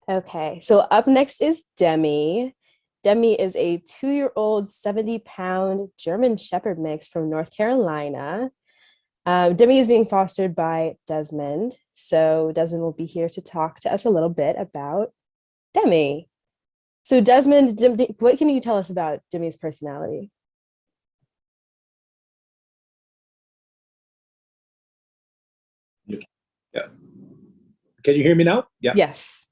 Okay, so up next is Demi. Demi is a 2-year-old, 70-pound German Shepherd mix from North Carolina. Demi is being fostered by Desmond. So Desmond will be here to talk to us a little bit about Demi. So Desmond, what can you tell us about Demi's personality? Yeah. Yeah. Can you hear me now? Yeah. Yes.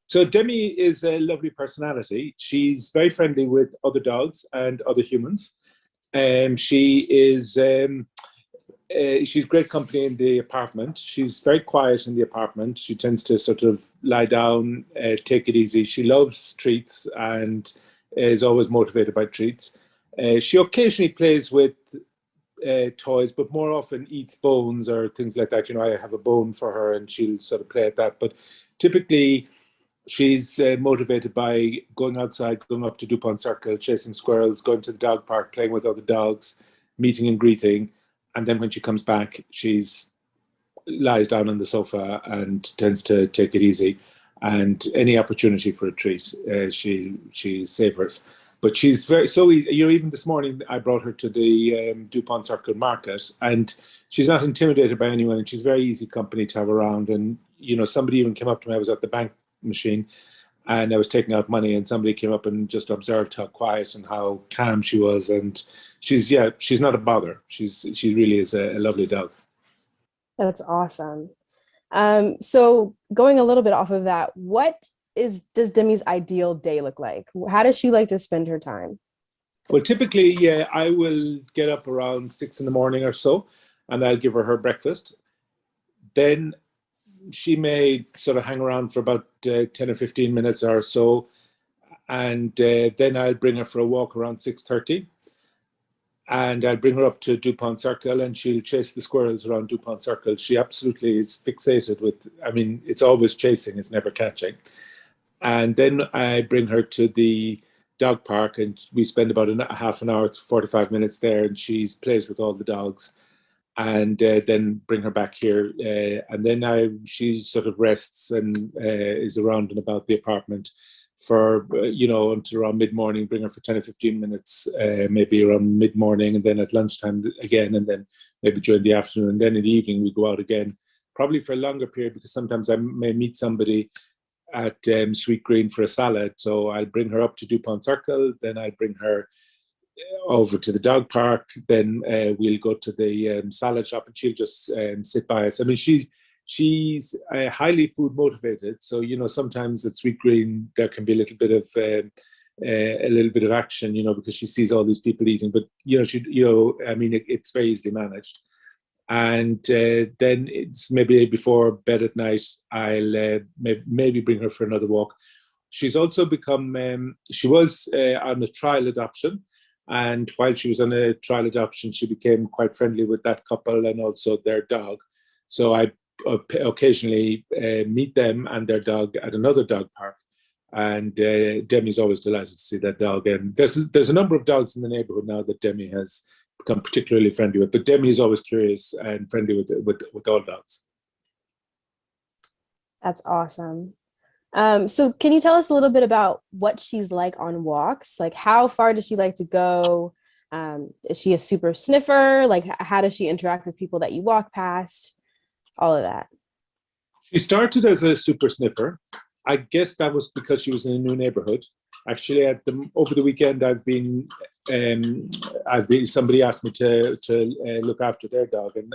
So Demi is a lovely personality. She's very friendly with other dogs and other humans. She is she's great company in the apartment. She's very quiet in the apartment. She tends to sort of lie down, take it easy. She loves treats and is always motivated by treats. She occasionally plays with toys, but more often eats bones or things like that. You know, I have a bone for her and she'll sort of play at that. But typically, she's motivated by going outside, going up to Dupont Circle, chasing squirrels, going to the dog park, playing with other dogs, meeting and greeting. And then when she comes back, she's lies down on the sofa and tends to take it easy. And any opportunity for a treat, she savors. But she's very so. You know, even this morning I brought her to the Dupont Circle Market, and she's not intimidated by anyone, and she's very easy company to have around. And you know, somebody even came up to me. I was at the bank machine, and I was taking out money, and somebody came up and just observed how quiet and how calm she was. And she's not a bother. She really is a lovely dog. That's awesome. So going a little bit off of that, what is does Demi's ideal day look like? How does she like to spend her time? Well, typically, yeah, I will get up around 6 in the morning or so, and I'll give her her breakfast. Then she may sort of hang around for about 10 or 15 minutes or so, and then I'll bring her for a walk around 6:30, and I'll bring her up to Dupont Circle, and she'll chase the squirrels around Dupont Circle. She absolutely is fixated with. I mean, it's always chasing; it's never catching. And then I bring her to the dog park, and we spend about a half an hour to 45 minutes there, and she plays with all the dogs, and then bring her back here, and then she sort of rests and is around and about the apartment for you know until around mid morning. Bring her for 10 or 15 minutes, maybe around mid morning, and then at lunchtime again, and then maybe during the afternoon, and then in the evening we go out again, probably for a longer period because sometimes I may meet somebody at Sweet Green for a salad. So I'll bring her up to Dupont Circle, then I'll bring her over to the dog park. Then we'll go to the salad shop, and she'll just sit by us. I mean, she's highly food motivated, so you know sometimes at Sweet Green there can be a little bit of action, you know, because she sees all these people eating. But you know, I mean, it's very easily managed. And then it's maybe before bed at night, I'll maybe bring her for another walk. She's also become, she was on a trial adoption. And while she was on a trial adoption, she became quite friendly with that couple and also their dog. So I occasionally meet them and their dog at another dog park. And Demi's always delighted to see that dog. And there's a number of dogs in the neighborhood now that Demi has become particularly friendly with. But Demi is always curious and friendly with all dogs. That's awesome. So can you tell us a little bit about what she's like on walks? Like how far does she like to go? Is she a super sniffer? Like how does she interact with people that you walk past? All of that. She started as a super sniffer. I guess that was because she was in a new neighborhood. Actually, over the weekend, somebody asked me to look after their dog, and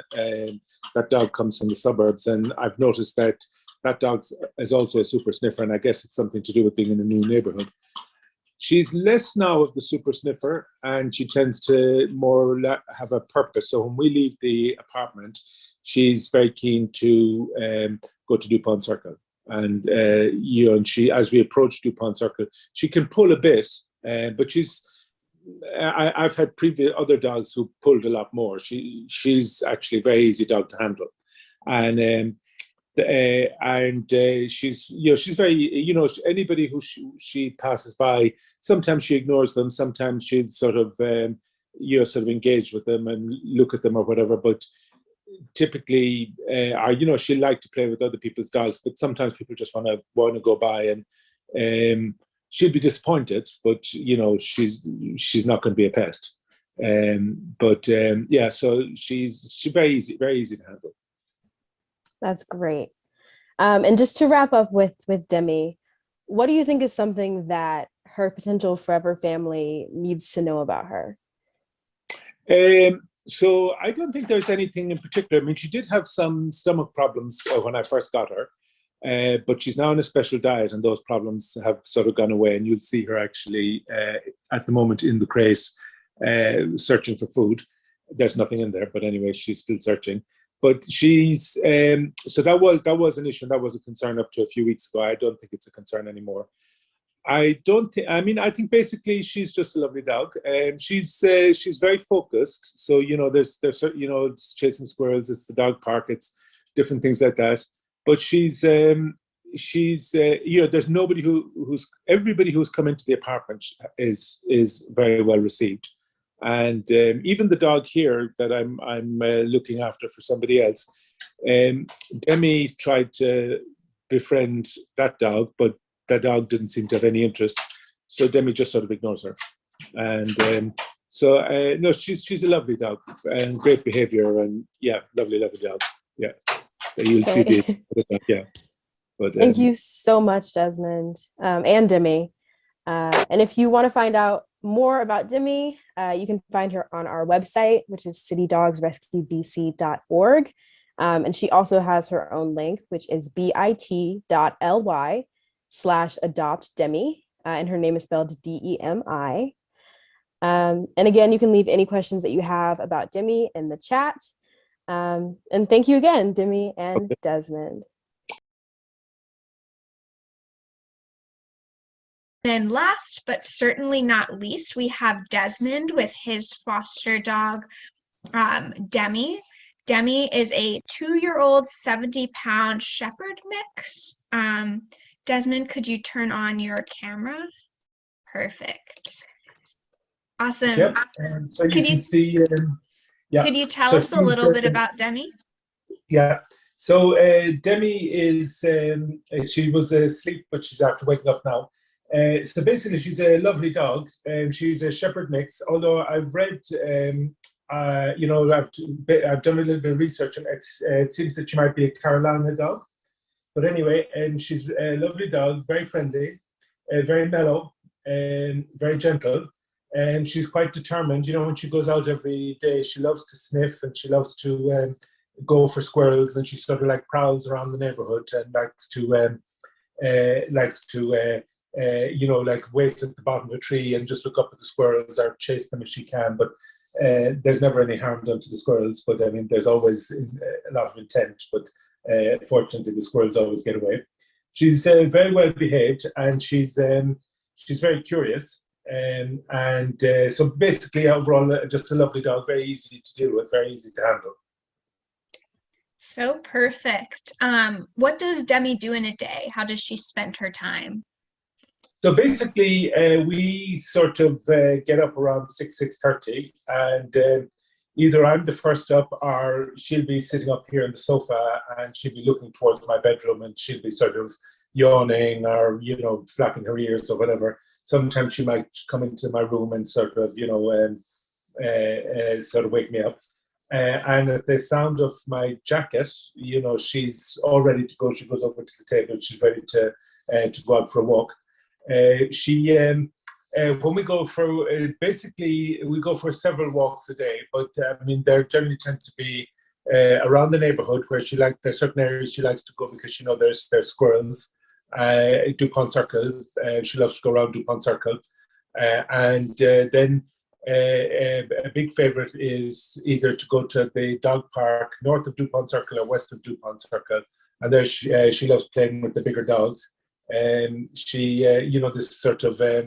that dog comes from the suburbs, and I've noticed that that dog is also a super sniffer, and I guess it's something to do with being in a new neighborhood. She's less now of the super sniffer, and she tends to more have a purpose. So when we leave the apartment, she's very keen to go to Dupont Circle, and you know, and she as we approach Dupont Circle, she can pull a bit, but I've had previous other dogs who pulled a lot more. She's actually a very easy dog to handle, and she's you know she's very you know anybody who she passes by, sometimes she ignores them, sometimes she'd sort of you know sort of engage with them and look at them or whatever, but typically are, she like to play with other people's dogs, but sometimes people just want to go by, and she'll be disappointed, but she's not going to be a pest. Yeah, so she's very easy to handle. That's great. And just to wrap up with Demi, what do you think is something that her potential forever family needs to know about her? So I don't think there's anything in particular. I mean, she did have some stomach problems when I first got her, but she's now on a special diet, and those problems have sort of gone away. And you'll see her actually at the moment in the crate searching for food. There's nothing in there, but anyway, she's still searching. But she's so that was an issue. That was a concern up to a few weeks ago. I don't think it's a concern anymore. I don't think. I mean, I think basically she's just a lovely dog, and she's very focused. So there's it's chasing squirrels, it's the dog park, it's different things like that. But she's there's nobody everybody who's come into the apartment is very well received, and even the dog here that I'm looking after for somebody else, Demi tried to befriend that dog, but that dog didn't seem to have any interest, so Demi just sort of ignores her. And no, she's a lovely dog and great behavior, and yeah, lovely dog. Yeah, you'll see the yeah. But thank you so much, Desmond, and Demi. And if you want to find out more about Demi, you can find her on our website, which is citydogsrescuedc.org. And she also has her own link, which is bit.ly/adoptdemi, and her name is spelled Demi. And again, you can leave any questions that you have about Demi in the chat. And thank you again, Demi and Desmond. And last but certainly not least, we have Desmond with his foster dog, Demi. Demi is a 2-year-old, 70-pound shepherd mix. Desmond, could you turn on your camera? Perfect. Awesome. Yep. So you can see. Yeah. Could you tell us a little bit about Demi? Yeah. So Demi is she was asleep, but she's after waking up now. So basically, she's a lovely dog. She's a shepherd mix. Although I've read, I've done a little bit of research, and it seems that she might be a Carolina dog. But anyway, she's a lovely dog, very friendly, very mellow, and very gentle. And she's quite determined. When she goes out every day, she loves to sniff, and she loves to go for squirrels, and she sort of like prowls around the neighborhood and likes to wait at the bottom of a tree and just look up at the squirrels or chase them if she can. But there's never any harm done to the squirrels. But I mean, there's always a lot of intent. But fortunately, the squirrels always get away. She's very well behaved, and she's very curious. So basically, overall, just a lovely dog, very easy to deal with, very easy to handle. So perfect. What does Demi do in a day? How does she spend her time? So basically, we sort of get up around 6:30, and either I'm the first up, or she'll be sitting up here on the sofa, and she'll be looking towards my bedroom, and she'll be sort of yawning or flapping her ears or whatever. Sometimes she might come into my room and sort of wake me up. And at the sound of my jacket, she's all ready to go. She goes over to the table. She's ready to go out for a walk. When we go for basically we go for several walks a day, but I mean they generally tend to be around the neighborhood where there's certain areas she likes to go because there's squirrels. Dupont Circle. She loves to go around Dupont Circle, and then a big favorite is either to go to the dog park north of Dupont Circle or west of Dupont Circle, and there she loves playing with the bigger dogs. She, this sort of, they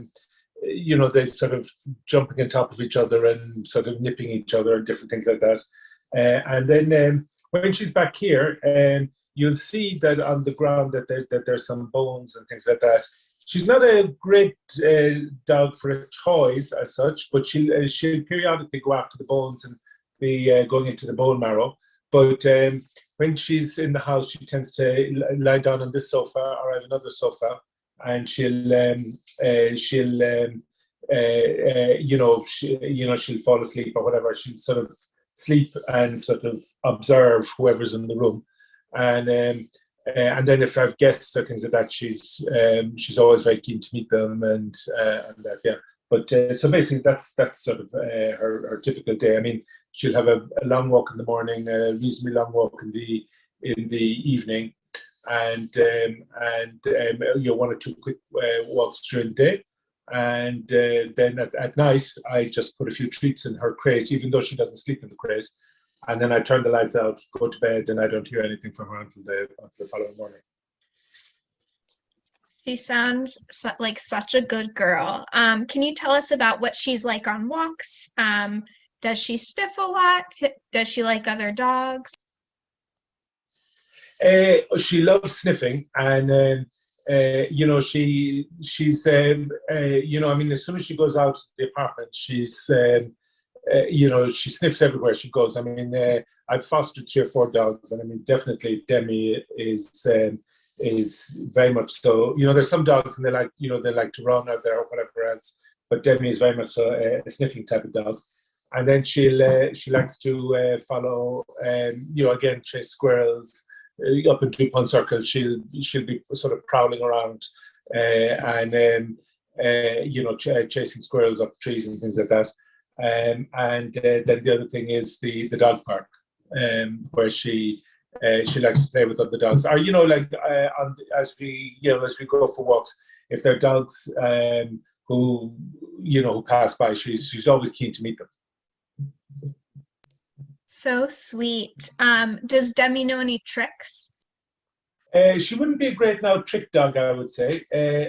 sort of jumping on top of each other and sort of nipping each other and different things like that. And then when she's back here, you'll see that on the ground that there's some bones and things like that. She's not a great dog for toys as such, but she'll periodically go after the bones and be going into the bone marrow. But when she's in the house, she tends to lie down on this sofa, or I have another sofa, and she'll fall asleep or whatever. She'll sort of sleep and sort of observe whoever's in the room, and then if I have guests or things like that, she's always very keen to meet them and that, yeah. But so basically, that's sort of her typical day. I mean, she'll have a long walk in the morning, a reasonably long walk in the evening, and one or two quick walks during the day. And then at night, I just put a few treats in her crate, even though she doesn't sleep in the crate. And then I turn the lights out, go to bed, and I don't hear anything from her until the following morning. She sounds like such a good girl. Can you tell us about what she's like on walks? Does she sniff a lot? Does she like other dogs? She loves sniffing, and she's I mean, as soon as she goes out of the apartment, she's she sniffs everywhere she goes. I mean, I've fostered 3 or 4 dogs, and I mean, definitely Demi is very much so. There's some dogs and they like to run out there or whatever else, but Demi is very much a sniffing type of dog. And then she likes to follow, again, chase squirrels up in 2-point circles. She'll be sort of prowling around chasing squirrels up trees and things like that. And then the other thing is the dog park, where she likes to play with other dogs. Or as we go for walks, if there are dogs who pass by, she's always keen to meet them. So sweet. Does Demi know any tricks? She wouldn't be a great trick dog, I would say.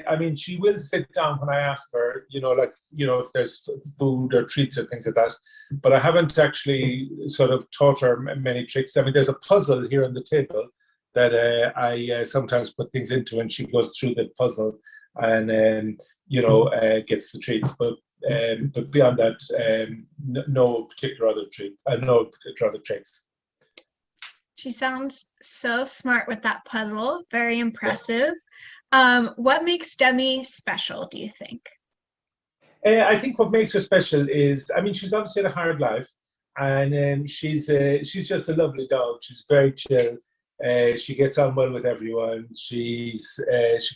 I mean, she will sit down when I ask her, if there's food or treats or things like that. But I haven't actually sort of taught her many tricks. I mean, there's a puzzle here on the table that I sometimes put things into, and she goes through the puzzle and gets the treats. But beyond that, no particular other treat. No particular other tricks. She sounds so smart with that puzzle. Very impressive. What makes Demi special, do you think? I think what makes her special is, I mean, she's obviously had a hard life, and she's just a lovely dog. She's very chill. She gets on well with everyone. She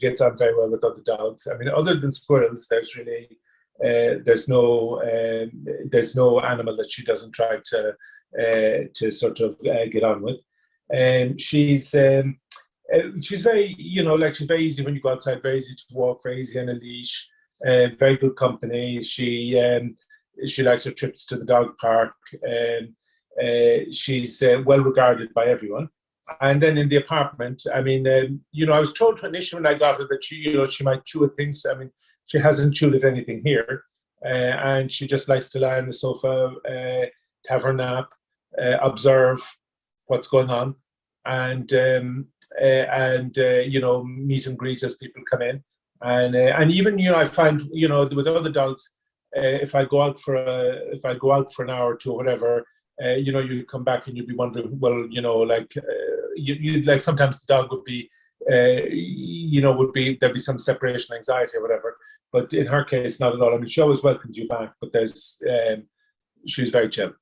gets on very well with other dogs. I mean, other than squirrels, there's really there's no animal that she doesn't try to sort of get on with. She's very, she's very easy when you go outside, very easy to walk, very easy on a leash, very good company. She likes her trips to the dog park. She's well regarded by everyone. And then in the apartment, I mean, I was told initially when I got her that she might chew at things. I mean, she hasn't chewed at anything here, and she just likes to lie on the sofa, have her nap, observe what's going on, and meet and greet as people come in, and even I find with other dogs, if I go out for an hour or two or whatever, you come back and you'd be wondering, well, you'd like sometimes the dog would be, there'd be some separation anxiety or whatever. But in her case, not at all. I mean, she always welcomes you back, but she's very chill.